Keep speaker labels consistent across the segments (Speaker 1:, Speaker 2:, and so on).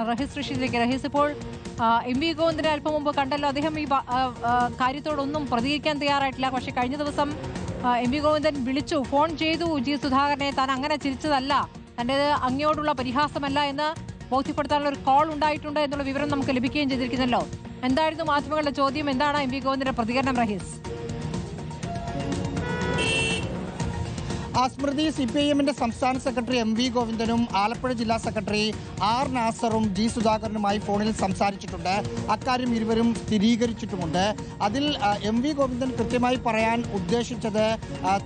Speaker 1: റഹീസ് ഋഷിയിലേക്ക്. റഹീസ്, ഇപ്പോൾ M V ഗോവിന്ദനെ അല്പം മുമ്പ് കണ്ടല്ലോ. അദ്ദേഹം ഈ കാര്യത്തോടൊന്നും പ്രതികരിക്കാൻ തയ്യാറായിട്ടില്ല. പക്ഷെ കഴിഞ്ഞ ദിവസം എം വി ഗോവിന്ദൻ വിളിച്ചു, ഫോൺ ചെയ്തു ജി സുധാകരനെ. താൻ അങ്ങനെ ചിരിച്ചതല്ല, തൻ്റേത് അങ്ങയോടുള്ള പരിഹാസമല്ല എന്ന് ബോധ്യപ്പെടുത്താനുള്ള ഒരു കോൾ ഉണ്ടായിട്ടുണ്ട് എന്നുള്ള വിവരം നമുക്ക് ലഭിക്കുകയും ചെയ്തിരിക്കുന്നല്ലോ. എന്തായിരുന്നു മാധ്യമങ്ങളുടെ ചോദ്യം? എന്താണ് എം വി ഗോവിന്ദന്റെ പ്രതികരണം? റഹീസ്,
Speaker 2: സ്മൃതി, CPIM-ന്റെ സംസ്ഥാന സെക്രട്ടറി എം വി ഗോവിന്ദനും ആലപ്പുഴ ജില്ലാ സെക്രട്ടറി ആർ നാസറും ജി സുധാകരനുമായി ഫോണിൽ സംസാരിച്ചിട്ടുണ്ട്. അക്കാര്യം ഇരുവരും സ്ഥിരീകരിച്ചിട്ടുമുണ്ട്. അതിൽ എം വി ഗോവിന്ദൻ കൃത്യമായി പറയാൻ ഉദ്ദേശിച്ചത്,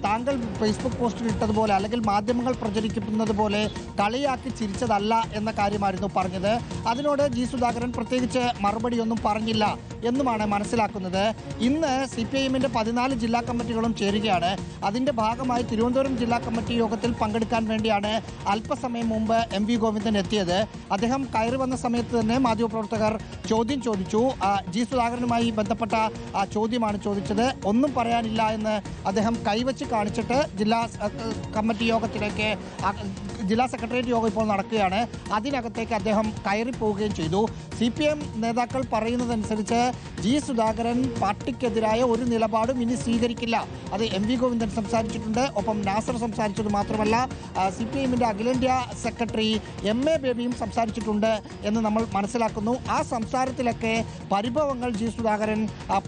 Speaker 2: താങ്കൾ ഫേസ്ബുക്ക് പോസ്റ്റിൽ ഇട്ടതുപോലെ അല്ലെങ്കിൽ മാധ്യമങ്ങൾ പ്രചരിക്കുന്നത് പോലെ കളിയാക്കി ചിരിച്ചതല്ല എന്ന കാര്യമായിരുന്നു പറഞ്ഞത്. അതിനോട് ജി സുധാകരൻ പ്രത്യേകിച്ച് മറുപടിയൊന്നും പറഞ്ഞില്ല എന്നുമാണ് മനസ്സിലാക്കുന്നത്. ഇന്ന് CPIM-ന്റെ 14 ജില്ലാ കമ്മിറ്റികളും ചേരുകയാണ്. അതിൻ്റെ ഭാഗമായി തിരുവനന്തപുരം ജില്ലാ കമ്മിറ്റി യോഗത്തിൽ പങ്കെടുക്കാൻ വേണ്ടിയാണ് അല്പസമയം മുമ്പ് എം വി ഗോവിന്ദൻ എത്തിയത്. അദ്ദേഹം കയറി വന്ന സമയത്ത് തന്നെ മാധ്യമപ്രവർത്തകർ ചോദ്യം ചോദിച്ചു. ജി സുധാകരനുമായി ബന്ധപ്പെട്ട ചോദ്യമാണ് ചോദിച്ചത്. ഒന്നും പറയാനില്ല എന്ന് അദ്ദേഹം കൈവച്ച് കാണിച്ചിട്ട് ജില്ലാ കമ്മിറ്റി യോഗത്തിലേക്ക്, ജില്ലാ സെക്രട്ടേറിയറ്റ് യോഗം ഇപ്പോൾ നടക്കുകയാണ്, അതിനകത്തേക്ക് അദ്ദേഹം കയറിപ്പോവുകയും ചെയ്തു. CPM നേതാക്കൾ പറയുന്നതനുസരിച്ച് ജി സുധാകരൻ പാർട്ടിക്കെതിരായ ഒരു നിലപാടും ഇനി സ്വീകരിക്കില്ല. അത് എം വി ഗോവിന്ദൻ സംസാരിച്ചിട്ടുണ്ട്. ഒപ്പം നാസർ സംസാരിച്ചത് മാത്രമല്ല, CPIM-ന്റെ അഖിലേന്ത്യാ സെക്രട്ടറി MA ബേബിയും സംസാരിച്ചിട്ടുണ്ട് എന്ന് നമ്മൾ മനസ്സിലാക്കുന്നു. ആ സംസാരത്തിലൊക്കെ പരിഭവങ്ങൾ ജി സുധാകരൻ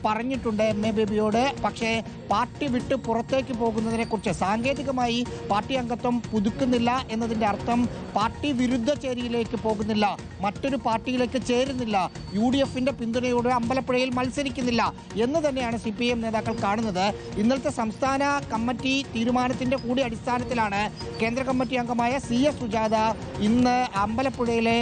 Speaker 2: പറഞ്ഞിട്ടുണ്ട് MA ബേബിയോട്. പക്ഷേ പാർട്ടി വിട്ട് പുറത്തേക്ക് പോകുന്നതിനെക്കുറിച്ച്, സാങ്കേതികമായി പാർട്ടി അംഗത്വം പുതുക്കുന്നില്ല എന്നതിൻ്റെ അർത്ഥം പാർട്ടി വിരുദ്ധ ചേരിയിലേക്ക് പോകുന്നില്ല, മറ്റൊരു പാർട്ടിയിലേക്ക് ചേരുന്നില്ല, UDF-ന്റെ പിന്തുണയോടെ അമ്പലപ്പുഴയിൽ മത്സരിക്കുന്നില്ല എന്ന് തന്നെയാണ് CPIM നേതാക്കൾ കാണുന്നത്. ഇന്നലത്തെ സംസ്ഥാന കമ്മിറ്റി തീരുമാനത്തിൻ്റെ കൂടി അടിസ്ഥാനത്തിലാണ് കേന്ദ്ര കമ്മിറ്റി അംഗമായ CS സുജാത ഇന്ന് അമ്പലപ്പുഴയിലെ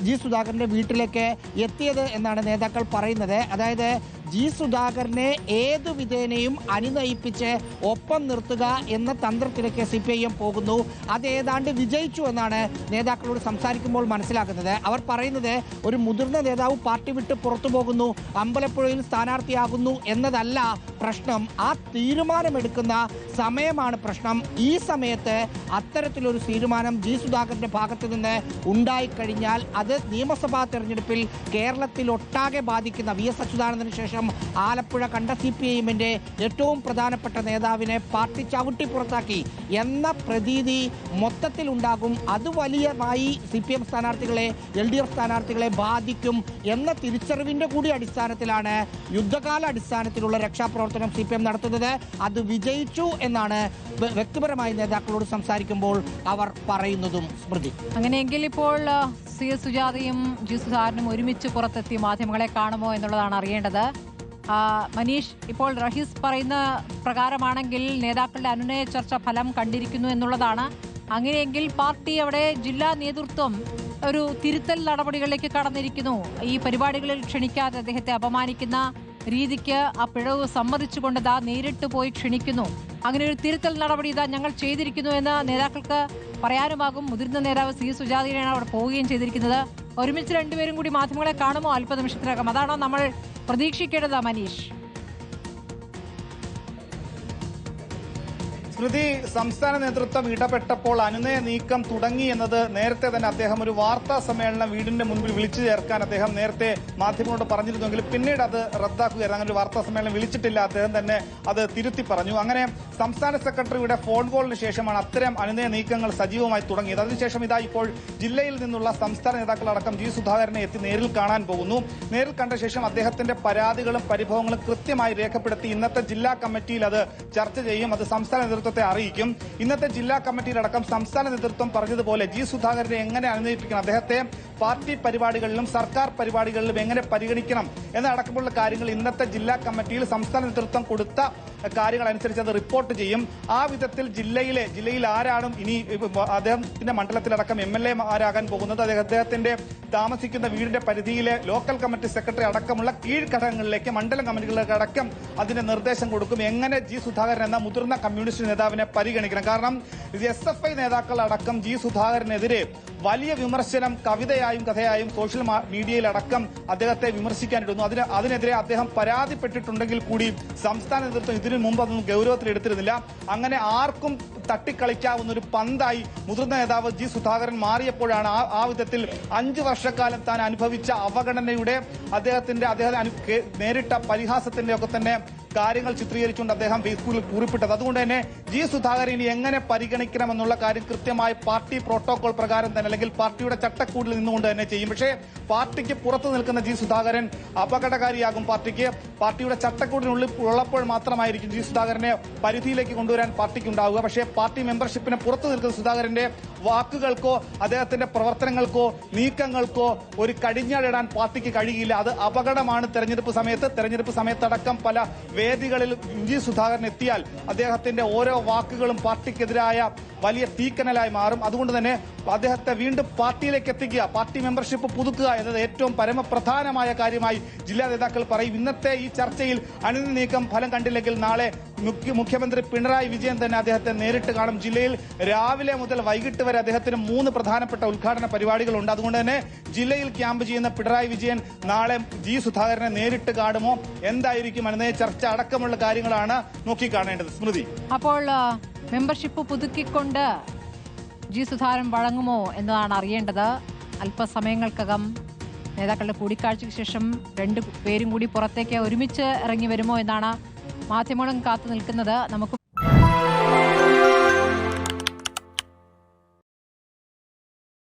Speaker 2: ജി സുധാകരൻ്റെ വീട്ടിലേക്ക് എത്തിയത് എന്നാണ് നേതാക്കൾ പറയുന്നത്. അതായത് ജി സുധാകരനെ ഏതു വിധേനയും അനുനയിപ്പിച്ച് ഒപ്പം നിർത്തുക എന്ന തന്ത്രത്തിലേക്ക് CPIM പോകുന്നു. അത് ഏതാണ്ട് വിജയിച്ചു എന്നാണ് നേതാക്കളോട് സംസാരിക്കുമ്പോൾ മനസ്സിലാക്കുന്നത്. അവർ പറയുന്നത്, ഒരു മുതിർന്ന നേതാവ് പാർട്ടി വിട്ട് പുറത്തു പോകുന്നു, അമ്പലപ്പുഴയിൽ സ്ഥാനാർത്ഥിയാകുന്നു എന്നതല്ല പ്രശ്നം, ആ തീരുമാനമെടുക്കുന്ന സമയമാണ് പ്രശ്നം. ഈ സമയത്ത് അത്തരത്തിലൊരു തീരുമാനം ജി സുധാകരന്റെ ഭാഗത്ത് നിന്ന് ഉണ്ടായിക്കഴിഞ്ഞാൽ അത് നിയമസഭാ തെരഞ്ഞെടുപ്പിൽ കേരളത്തിലൊട്ടാകെ ബാധിക്കുന്ന, VS അച്യുതാനന്ദന് ശേഷം ആലപ്പുഴ കണ്ട CPIM-ന്റെ ഏറ്റവും പ്രധാനപ്പെട്ട നേതാവിനെ പാർട്ടി ചവിട്ടി പുറത്താക്കി എന്ന പ്രതീതി മൊത്തത്തിൽ ഉണ്ടാകും. അത് വലിയമായി CPM സ്ഥാനാർത്ഥികളെ, LDF സ്ഥാനാർത്ഥികളെ ബാധിക്കും എന്ന തിരിച്ചറിവിൻ്റെ കൂടി അടിസ്ഥാനത്തിലാണ് യുദ്ധകാല അടിസ്ഥാനത്തിലുള്ള രക്ഷാപ്രവർത്തനം CPM നടത്തുന്നത്. അത് വിജയിച്ചു എന്നാണ് വ്യക്തിപരമായി നേതാക്കളോട് സംസാരിക്കുമ്പോൾ അവർ പറയുന്നതും. സ്മൃതി,
Speaker 1: അങ്ങനെയെങ്കിൽ ഇപ്പോൾ CS സുജാതയും ജി സുധാകരനും ഒരുമിച്ച് പുറത്തെത്തി മാധ്യമങ്ങളെ കാണുമോ എന്നുള്ളതാണ് അറിയേണ്ടത്. മനീഷ്, ഇപ്പോൾ റഹീസ് പറയുന്ന പ്രകാരമാണെങ്കിൽ നേതാക്കളുടെ അനുനയ ചർച്ച ഫലം കണ്ടിരിക്കുന്നു എന്നുള്ളതാണ്. അങ്ങനെയെങ്കിൽ പാർട്ടി അവിടെ ജില്ലാ നേതൃത്വം ഒരു തിരുത്തൽ നടപടികളിലേക്ക് കടന്നിരിക്കുന്നു. ഈ പരിപാടികളിൽ ക്ഷണിക്കാതെ അദ്ദേഹത്തെ അപമാനിക്കുന്ന രീതിക്ക് ആ പിഴവ് സമ്മതിച്ചുകൊണ്ട് നേരിട്ട് പോയി ക്ഷണിക്കുന്നു. അങ്ങനെ ഒരു തിരുത്തൽ നടപടി ഞങ്ങൾ ചെയ്തിരിക്കുന്നു എന്ന് നേതാക്കൾക്ക് പറയാനുമാകും. മുതിർന്ന നേതാവ് CS സുജാതയാണ് അവിടെ പോവുകയും ചെയ്തിരിക്കുന്നത്. ഒരുമിച്ച് രണ്ടുപേരും കൂടി മാധ്യമങ്ങളെ കാണുമോ അല്പനിമിഷത്തിനകം? അതാണോ നമ്മൾ പ്രതീക്ഷിക്കേണ്ടത് മനീഷ്?
Speaker 3: സ്മൃതി, സംസ്ഥാന നേതൃത്വം ഇടപെട്ടപ്പോൾ അനുനയ നീക്കം തുടങ്ങി എന്നത് നേരത്തെ തന്നെ അദ്ദേഹം ഒരു വാർത്താ സമ്മേളനം വീടിന്റെ മുൻപിൽ വിളിച്ചു ചേർക്കാൻ അദ്ദേഹം നേരത്തെ മാധ്യമങ്ങളോട് പറഞ്ഞിരുന്നെങ്കിലും പിന്നീട് അത് റദ്ദാക്കുകയായിരുന്നു. അങ്ങനെ ഒരു വാർത്താ സമ്മേളനം വിളിച്ചിട്ടില്ല, അദ്ദേഹം തന്നെ അത് തിരുത്തി പറഞ്ഞു. അങ്ങനെ സംസ്ഥാന സെക്രട്ടറിയുടെ ഫോൺ കോളിന് ശേഷമാണ് അത്തരം അനുനയ നീക്കങ്ങൾ സജീവമായി തുടങ്ങിയത്. അതിനുശേഷം ഇതാ ഇപ്പോൾ ജില്ലയിൽ നിന്നുള്ള സംസ്ഥാന നേതാക്കളടക്കം ജി സുധാകരനെ എത്തി നേരിൽ കാണാൻ പോകുന്നു. നേരിൽ കണ്ട ശേഷം അദ്ദേഹത്തിന്റെ പരാതികളും പരിഭവങ്ങളും കൃത്യമായി രേഖപ്പെടുത്തി ഇന്നത്തെ ജില്ലാ കമ്മിറ്റിയിൽ അത് ചർച്ച ചെയ്യും. അത് സംസ്ഥാന നേതൃത്വത്തെ അറിയിക്കും. ഇന്നത്തെ ജില്ലാ കമ്മിറ്റിയിലടക്കം സംസ്ഥാന നേതൃത്വം പറഞ്ഞതുപോലെ ജി സുധാകരനെ എങ്ങനെ അനുനയിപ്പിക്കണം, അദ്ദേഹത്തെ പാർട്ടി പരിപാടികളിലും സർക്കാർ പരിപാടികളിലും എങ്ങനെ പരിഗണിക്കണം എന്നടക്കമുള്ള കാര്യങ്ങൾ ഇന്നത്തെ ജില്ലാ കമ്മിറ്റിയിൽ സംസ്ഥാന നേതൃത്വം കൊടുത്ത കാര്യങ്ങൾ അനുസരിച്ച് അത് റിപ്പോർട്ട് ചെയ്യും. ആ വിധത്തിൽ ജില്ലയിൽ ആരാണ് ഇനി അദ്ദേഹത്തിന്റെ മണ്ഡലത്തിലടക്കം MLA ആരാകാൻ പോകുന്നത്, അദ്ദേഹത്തിന്റെ താമസിക്കുന്ന വീടിന്റെ പരിധിയിലെ ലോക്കൽ കമ്മിറ്റി സെക്രട്ടറി അടക്കമുള്ള കീഴ്ഘടകങ്ങളിലേക്ക്, മണ്ഡലം കമ്മിറ്റികളിലേക്ക് അടക്കം അതിന്റെ നിർദ്ദേശം കൊടുക്കും. എങ്ങനെ ജി സുധാകരൻ എന്ന മുതിർന്ന കമ്മ്യൂണിസ്റ്റ് നേതാവിനെ പരിഗണിക്കണം. കാരണം SFI നേതാക്കൾ അടക്കം ജി സുധാകരനെതിരെ വലിയ വിമർശനം കവിതയായും കഥയായും സോഷ്യൽ മീഡിയയിലടക്കം അദ്ദേഹത്തെ വിമർശിക്കാനിടുന്നു. അതിനെതിരെ അദ്ദേഹം പരാതിപ്പെട്ടിട്ടുണ്ടെങ്കിൽ കൂടി സംസ്ഥാന നേതൃത്വം ഇതിനു മുമ്പ് അതൊന്നും ഗൗരവത്തിലെടുത്തിരുന്നില്ല. അങ്ങനെ ആർക്കും തട്ടിക്കളിക്കാവുന്ന ഒരു പന്തായി മുതിർന്ന നേതാവ് ജി സുധാകരൻ മാറിയപ്പോഴാണ് ആ വിധത്തിൽ 5 വർഷം വർഷക്കാലം താൻ അനുഭവിച്ച അവഗണനയുടെ അദ്ദേഹം നേരിട്ട പരിഹാസത്തിന്റെ ഒക്കെ തന്നെ കാര്യങ്ങൾ ചിത്രീകരിച്ചുകൊണ്ട് അദ്ദേഹം ഫേസ്ബുക്കിൽ കുറിപ്പിട്ടത്. അതുകൊണ്ട് തന്നെ ജി സുധാകരൻ ഇനി എങ്ങനെ പരിഗണിക്കണമെന്നുള്ള കാര്യം കൃത്യമായി പാർട്ടി പ്രോട്ടോകോൾ പ്രകാരം തന്നെ അല്ലെങ്കിൽ പാർട്ടിയുടെ ചട്ടക്കൂടിൽ നിന്നുകൊണ്ട് തന്നെ ചെയ്യും. പക്ഷേ പാർട്ടിക്ക് പുറത്തു നിൽക്കുന്ന ജി സുധാകരൻ അപകടകാരിയാകും. പാർട്ടിയുടെ ചട്ടക്കൂടിനുള്ളിൽ ഉള്ളപ്പോൾ മാത്രമായിരിക്കും ജി സുധാകരനെ പരിധിയിലേക്ക് കൊണ്ടുവരാൻ പാർട്ടിക്ക് ഉണ്ടാവുക. പക്ഷേ പാർട്ടി മെമ്പർഷിപ്പിന് പുറത്തു നിൽക്കുന്ന സുധാകരന്റെ വാക്കുകൾക്കോ അദ്ദേഹത്തിന്റെ പ്രവർത്തനങ്ങൾക്കോ നീക്കങ്ങൾക്കോ ഒരു കടിഞ്ഞാടിടാൻ പാർട്ടിക്ക് കഴിയില്ല. അത് അപകടമാണ്. തെരഞ്ഞെടുപ്പ് സമയത്തടക്കം പല വേദികളിൽ ജി സുധാകരൻ എത്തിയാൽ അദ്ദേഹത്തിന്റെ ഓരോ വാക്കുകളും പാർട്ടിക്കെതിരായ വലിയ തീക്കനലായി മാറും. അതുകൊണ്ട് തന്നെ അദ്ദേഹത്തെ വീണ്ടും പാർട്ടിയിലേക്ക് എത്തിക്കുക, പാർട്ടി മെമ്പർഷിപ്പ് പുതുക്കുക എന്നത് ഏറ്റവും പരമപ്രധാനമായ കാര്യമായി ജില്ലാ നേതാക്കൾ പറയും. ഇന്നത്തെ ഈ ചർച്ചയിൽ അനുനയ നീക്കം ഫലം കണ്ടില്ലെങ്കിൽ നാളെ മുഖ്യമന്ത്രി പിണറായി വിജയൻ തന്നെ അദ്ദേഹത്തെ നേരിട്ട് കാണും. ജില്ലയിൽ രാവിലെ മുതൽ വൈകിട്ട് വരെ അദ്ദേഹത്തിന് 3 പ്രധാനപ്പെട്ട ഉദ്ഘാടന പരിപാടികളുണ്ട്. അതുകൊണ്ട് തന്നെ ജില്ലയിൽ ക്യാമ്പ് ചെയ്യുന്ന പിണറായി വിജയൻ നാളെ ജി സുധാകരനെ നേരിട്ട് കാണുമോ, എന്തായിരിക്കും അനുനയ ചർച്ച അടക്കമുള്ള കാര്യങ്ങളാണ് നോക്കിക്കാണേണ്ടത്. സ്മൃതി,
Speaker 1: അപ്പോൾ മെമ്പർഷിപ്പ് പുതുക്കിക്കൊണ്ട് ജി സുധാകരൻ വഴങ്ങുമോ എന്നതാണ് അറിയേണ്ടത്. അല്പസമയങ്ങൾക്കകം നേതാക്കളുടെ കൂടിക്കാഴ്ചയ്ക്ക് ശേഷം 2 പേരും കൂടി പുറത്തേക്ക് ഒരുമിച്ച് ഇറങ്ങി വരുമോ എന്നാണ് മാധ്യമങ്ങളും കാത്തു നിൽക്കുന്നത്. നമുക്ക്